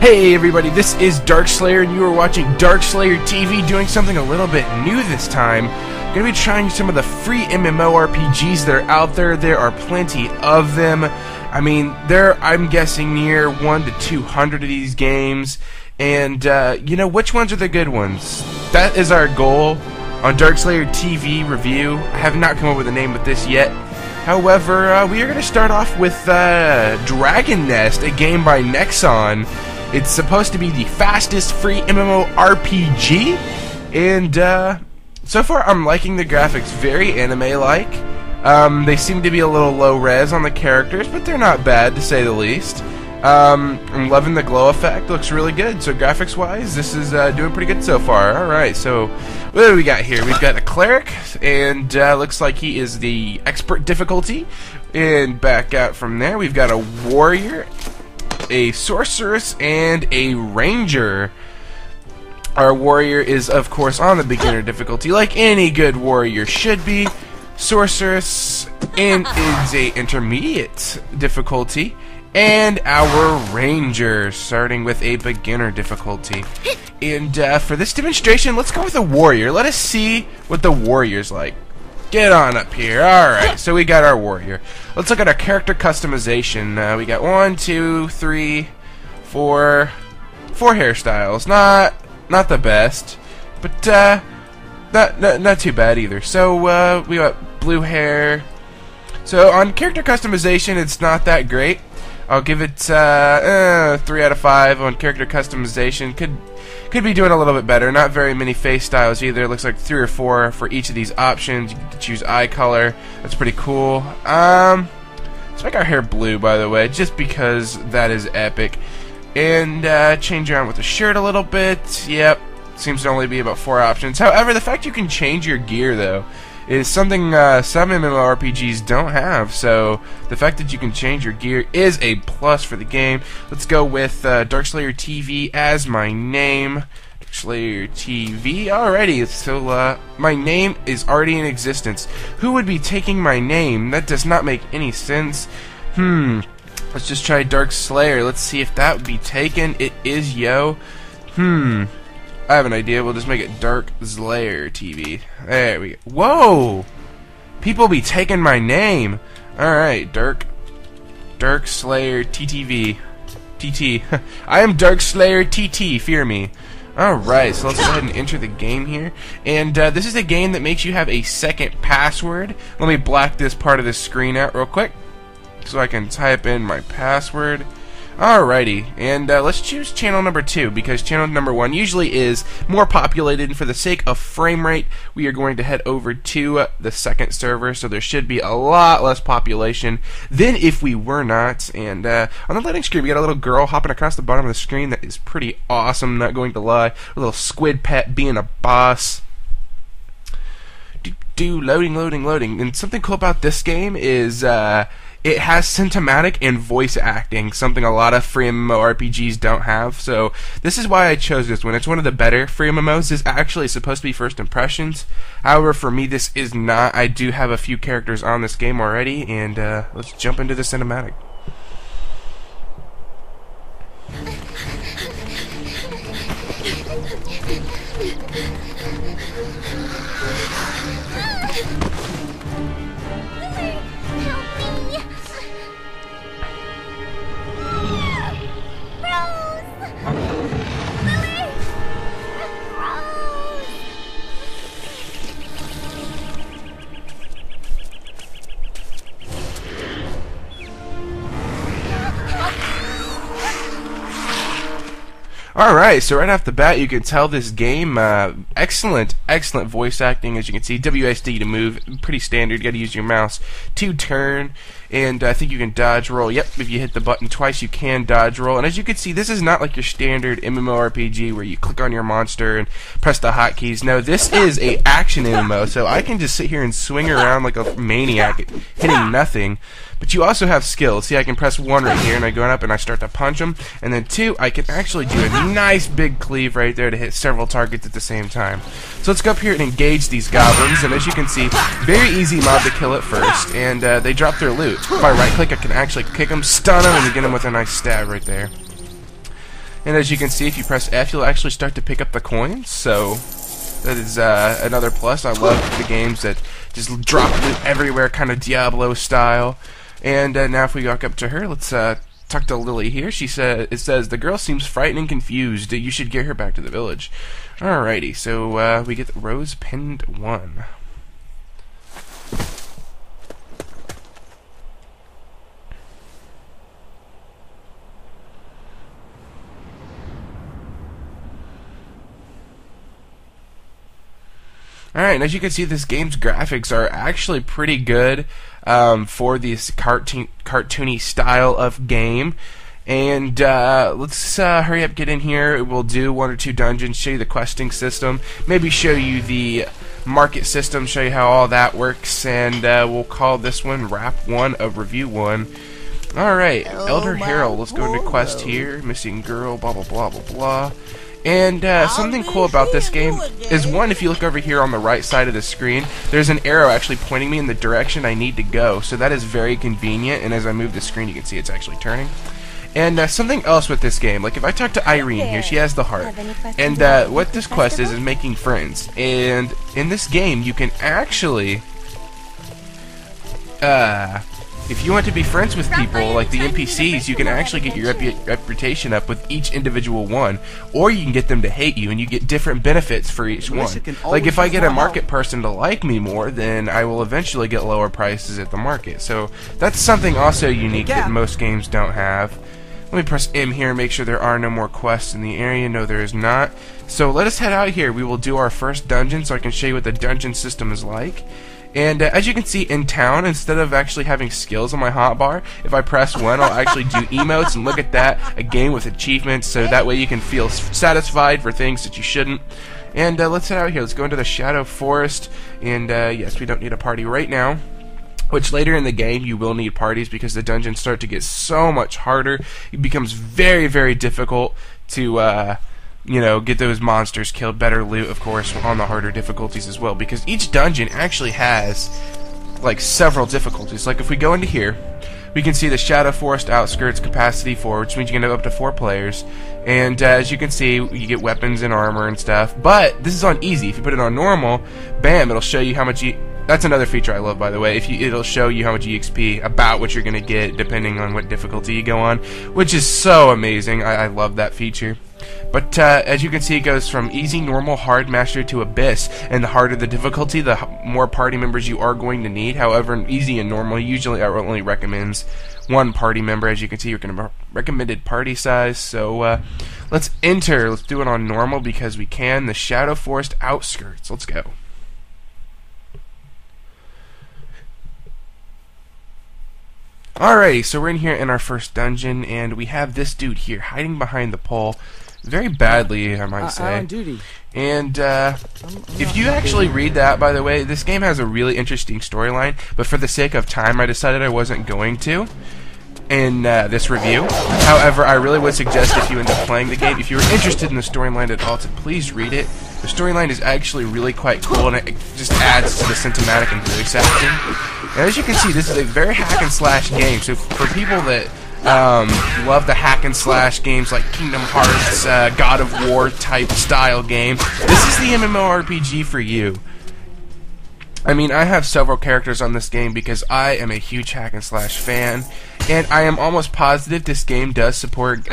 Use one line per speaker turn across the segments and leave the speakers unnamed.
Hey everybody, this is Darkslayer and you are watching DarkslayerTV, doing something a little bit new this time. I'm going to be trying some of the free MMORPGs that are out there. There are plenty of them. I mean, I'm guessing near 1 to 200 of these games. And, you know, which ones are the good ones? That is our goal on DarkslayerTV review. I have not come up with a name with this yet. However, we are going to start off with Dragon Nest, a game by Nexon. It's supposed to be the fastest free MMORPG, and so far I'm liking the graphics, very anime-like. They seem to be a little low-res on the characters, but they're not bad to say the least. I'm loving the glow effect, looks really good. So graphics-wise, this is doing pretty good so far. Alright, so what do we got here? We've got a cleric, and looks like he is the expert difficulty. And back out from there, we've got a warrior, a sorceress, and a ranger. Our warrior is, of course, on the beginner difficulty, like any good warrior should be. Sorceress is a intermediate difficulty, and our ranger starting with a beginner difficulty. And for this demonstration, let's go with a warrior. Let us see what the warrior's like. Get on up here. Alright, so we got our warrior. Let's look at our character customization. We got 1, 2, 3, 4 hairstyles. Not the best, but not too bad either. So we got blue hair. So on character customization, it's not that great. I'll give it 3 out of 5 on character customization. Could be doing a little bit better. Not very many face styles either. It looks like 3 or 4 for each of these options. You get to choose eye color. That's pretty cool. Let's make our hair blue, by the way, just because that is epic. And change around with the shirt a little bit. Yep, seems to only be about 4 options. However, the fact you can change your gear, though, is something some MMORPGs don't have. So the fact that you can change your gear is a plus for the game. Let's go with DarkslayerTV as my name. DarkslayerTV. Alrighty, so my name is already in existence. Who would be taking my name? That does not make any sense. Let's just try Darkslayer. Let's see if that would be taken. It is, yo. I have an idea. We'll just make it DarkslayerTV. There we go. Whoa! People be taking my name. Alright, DarkslayerTV. TT. I am DarkslayerTT. Fear me. Alright, so let's go ahead and enter the game here. And this is a game that makes you have a second password. Let me black this part of the screen out real quick so I can type in my password. Alrighty, and let's choose channel number 2, because channel number 1 usually is more populated, and for the sake of frame rate, we are going to head over to the second server, so there should be a lot less population than if we were not. And on the loading screen, we got a little girl hopping across the bottom of the screen. That is pretty awesome, not going to lie. A little squid pet being a boss. Loading. And something cool about this game is it has cinematic and voice acting, something a lot of free MMORPGs don't have. So this is why I chose this one. It's one of the better free MMOs. This is actually supposed to be first impressions. However, for me, this is not. I do have a few characters on this game already, and let's jump into the cinematic. Alright, so right off the bat you can tell this game, excellent voice acting. As you can see, WSD to move, pretty standard. You gotta use your mouse to turn, and I think you can dodge roll. Yep, if you hit the button twice you can dodge roll. And as you can see, this is not like your standard MMORPG where you click on your monster and press the hotkeys. No, this is a action MMO, so I can just sit here and swing around like a maniac hitting nothing. But you also have skills. See, I can press 1 right here, and I go up and I start to punch them. And then 2, I can actually do a nice big cleave right there to hit several targets at the same time. So let's go up here and engage these goblins. And as you can see, very easy mob to kill at first. And they drop their loot. If I right click, I can actually kick them, stun them, and get them with a nice stab right there. And as you can see, if you press F, you'll actually start to pick up the coins. So that is another plus. I love the games that just drop loot everywhere, kind of Diablo style. And now if we walk up to her, let's talk to Lily here. It says, the girl seems frightened and confused. You should get her back to the village. Alrighty, so we get the Rose Pinned 1. Alright, and as you can see, this game's graphics are actually pretty good for this cartoony style of game. And let's hurry up, get in here. We'll do 1 or 2 dungeons, show you the questing system, maybe show you the market system, show you how all that works, and we'll call this one Wrap 1 of Review 1. Alright, Elder Herald, let's go into quest here, missing girl, blah blah blah blah blah. And something cool about this game is, one, if you look over here on the right side of the screen, there's an arrow actually pointing me in the direction I need to go, so that is very convenient, and as I move the screen you can see it's actually turning. And something else with this game, like if I talk to Irene here, she has the heart, and what this quest is making friends, and in this game you can actually, if you want to be friends with people, like the NPCs, you can actually get your reputation up with each individual one, or you can get them to hate you, and you get different benefits for each one. Like if I get a market person to like me more, then I will eventually get lower prices at the market. So that's something also unique that most games don't have. Let me press M here and make sure there are no more quests in the area. No, there is not. So let us head out here. We will do our first dungeon so I can show you what the dungeon system is like. And as you can see in town, instead of actually having skills on my hotbar, if I press 1, I'll actually do emotes, and look at that, a game with achievements, so that way you can feel satisfied for things that you shouldn't. And let's head out here. Let's go into the Shadow Forest, and yes, we don't need a party right now. Which later in the game you will need parties because the dungeons start to get so much harder. It becomes very, very difficult to you know, get those monsters killed. Better loot, of course, on the harder difficulties as well, because each dungeon actually has like several difficulties. Like if we go into here, we can see the Shadow Forest outskirts, capacity 4, which means you can have up to 4 players. And as you can see, you get weapons and armor and stuff. But this is on easy. If you put it on normal, bam, it'll show you how much that's another feature I love, by the way. It'll show you how much EXP, about what you're going to get, depending on what difficulty you go on, which is so amazing. I love that feature. But as you can see, it goes from easy, normal, hard, master to abyss, and the harder the difficulty, the more party members you are going to need. However, in easy and normal, usually only recommends 1 party member. As you can see, you're going to recommended party size. So let's enter. Let's do it on normal because we can. The Shadow Forest outskirts. Let's go. Alrighty, so we're in here in our first dungeon, and we have this dude here hiding behind the pole, very badly, I might say.
On duty.
And if you actually read that, by the way, this game has a really interesting storyline, but for the sake of time, I decided I wasn't going to in this review. However, I really would suggest, if you end up playing the game, if you're interested in the storyline at all, to please read it. The storyline is actually really quite cool, and it just adds to the cinematic and voice acting. And as you can see, this is a very hack and slash game. So for people that love the hack and slash games like Kingdom Hearts, God of War type style game, this is the MMORPG for you. I mean, I have several characters on this game because I am a huge hack and slash fan, and I am almost positive this game does support the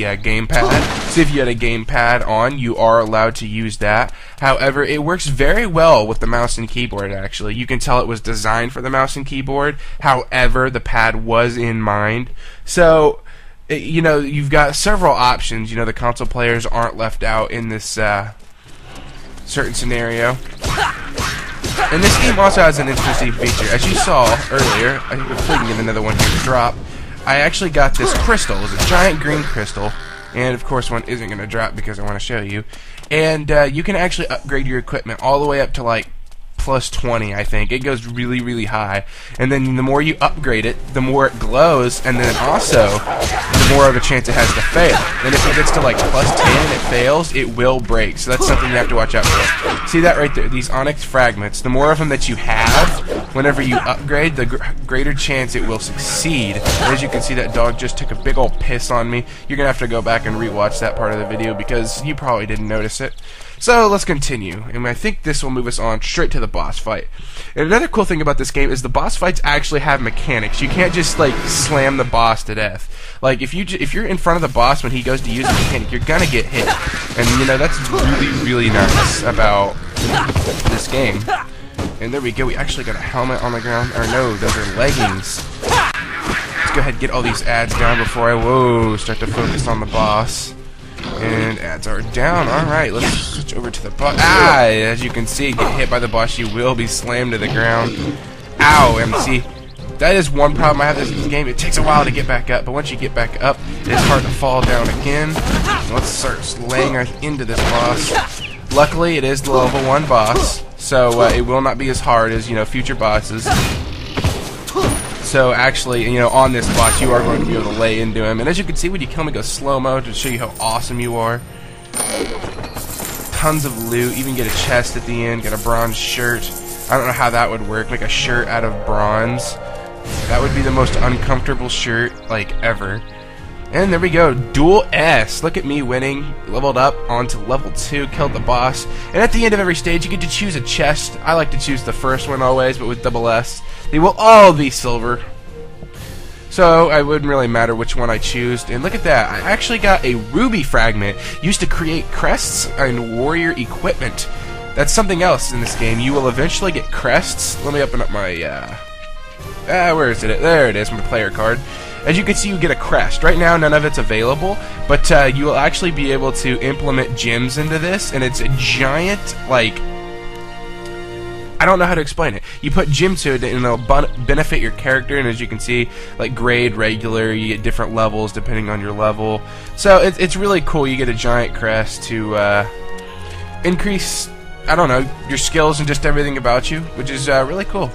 gamepad. So if you had a gamepad on, you are allowed to use that. However, it works very well with the mouse and keyboard, actually. You can tell it was designed for the mouse and keyboard. However, the pad was in mind. So, you know, you've got several options. You know, the console players aren't left out in this certain scenario. And this game also has an interesting feature. As you saw earlier, I think we can get another one here to drop. I actually got this crystal. It's a giant green crystal. And of course one isn't going to drop because I want to show you. And you can actually upgrade your equipment all the way up to like plus 20, I think. It goes really, really high. And then the more you upgrade it, the more it glows, and then also the more of a chance it has to fail. And if it gets to like plus 10 and it fails, it will break. So that's something you have to watch out for. See that right there? These onyx fragments. The more of them that you have, whenever you upgrade, the greater chance it will succeed. And as you can see, that dog just took a big old piss on me. You're gonna have to go back and rewatch that part of the video because you probably didn't notice it. So let's continue, and I think this will move us on straight to the boss fight. And another cool thing about this game is the boss fights actually have mechanics. You can't just like slam the boss to death. Like if you're in front of the boss when he goes to use a mechanic, you're gonna get hit. And you know that's really nice about this game. And there we go. We actually got a helmet on the ground. Or no, those are leggings. Let's go ahead and get all these ads down before I start to focus on the boss. And ads are down. Alright, let's switch over to the boss. As you can see, get hit by the boss, you will be slammed to the ground. Ow, MC. That is one problem I have with this game. It takes a while to get back up, but once you get back up, it's hard to fall down again. Let's start slaying into this boss. Luckily, it is the level 1 boss, so it will not be as hard as, future bosses. So actually, on this boss, you are going to be able to lay into him. And as you can see, when you kill him, it goes slow-mo to show you how awesome you are. Tons of loot. Even get a chest at the end. Get a bronze shirt. I don't know how that would work. Make a shirt out of bronze. That would be the most uncomfortable shirt, like, ever. And there we go. Dual S. Look at me winning. Leveled up onto level 2. Killed the boss. And at the end of every stage, you get to choose a chest. I like to choose the first one always, but with double S. They will all be silver. So it wouldn't really matter which one I choose. And look at that. I actually got a ruby fragment used to create crests and warrior equipment. That's something else in this game. You will eventually get crests. Let me open up my... where is it? There it is, my player card. As you can see, you get a crest. Right now, none of it's available, but you will actually be able to implement gems into this, and it's a giant, like... I don't know how to explain it. You put gems to it, and it'll benefit your character, and as you can see, like grade, regular, you get different levels depending on your level. So it's really cool. You get a giant crest to increase, I don't know, your skills and just everything about you, which is really cool.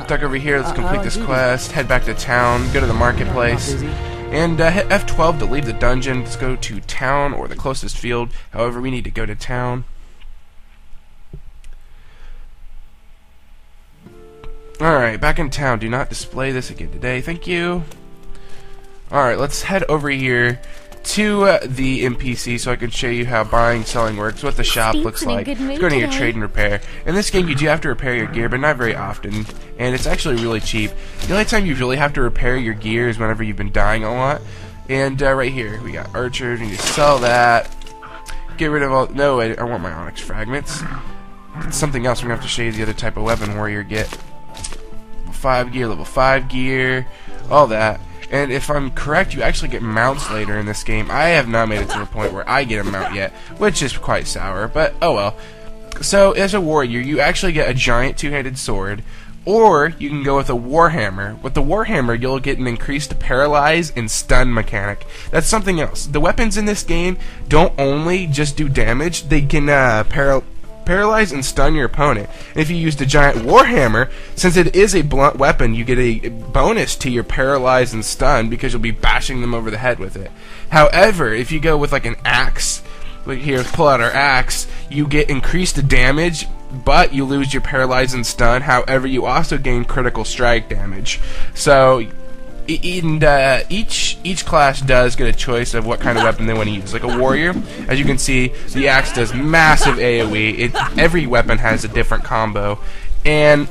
Duck over here, let's complete this quest, head back to town, go to the marketplace, and hit F12 to leave the dungeon. Let's go to town or the closest field. However, we need to go to town. Alright, back in town. Do not display this again today. Thank you. Alright, let's head over here to the NPC so I can show you how buying and selling works, what the shop looks like. Let's go to your trade and repair. In this game, you do have to repair your gear, but not very often, and it's actually really cheap. The only time you really have to repair your gear is whenever you've been dying a lot. And right here, we got archer. We need to sell that. Get rid of all... No, I want my onyx fragments. It's something else. I'm going to have to show you the other type of weapon warrior get. Level 5 gear, all that. And if I'm correct, you actually get mounts later in this game. I have not made it to the point where I get a mount yet, which is quite sour, but oh well. So as a warrior, you actually get a giant two-handed sword, or you can go with a warhammer. With the warhammer, you'll get an increased paralyze and stun mechanic. That's something else. The weapons in this game don't only just do damage, they can paralyze and stun your opponent. And if you use the giant warhammer, since it is a blunt weapon, you get a bonus to your paralyze and stun because you'll be bashing them over the head with it. However, if you go with like an axe, like here, pull out our axe, you get increased damage, but you lose your paralyze and stun. However, you also gain critical strike damage. So each class does get a choice of what kind of weapon they want to use. Like a warrior, as you can see, the axe does massive AoE. Every weapon has a different combo, and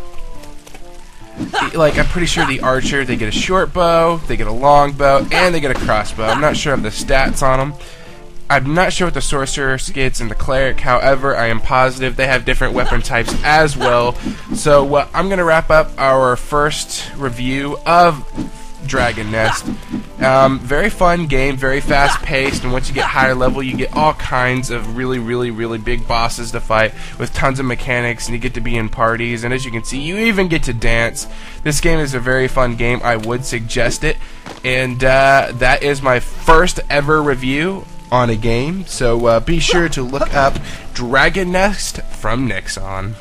like I'm pretty sure the archer, they get a short bow, they get a long bow, and they get a crossbow. I'm not sure of the stats on them. I'm not sure what the sorcerer gets and the cleric. However, I am positive they have different weapon types as well. So I'm gonna wrap up our first review of Dragon Nest. Very fun game, very fast paced, and once you get higher level you get all kinds of really big bosses to fight with tons of mechanics, and you get to be in parties, and as you can see you even get to dance. This game is a very fun game. I would suggest it, and that is my first ever review on a game, so be sure to look up Dragon Nest from Nixon.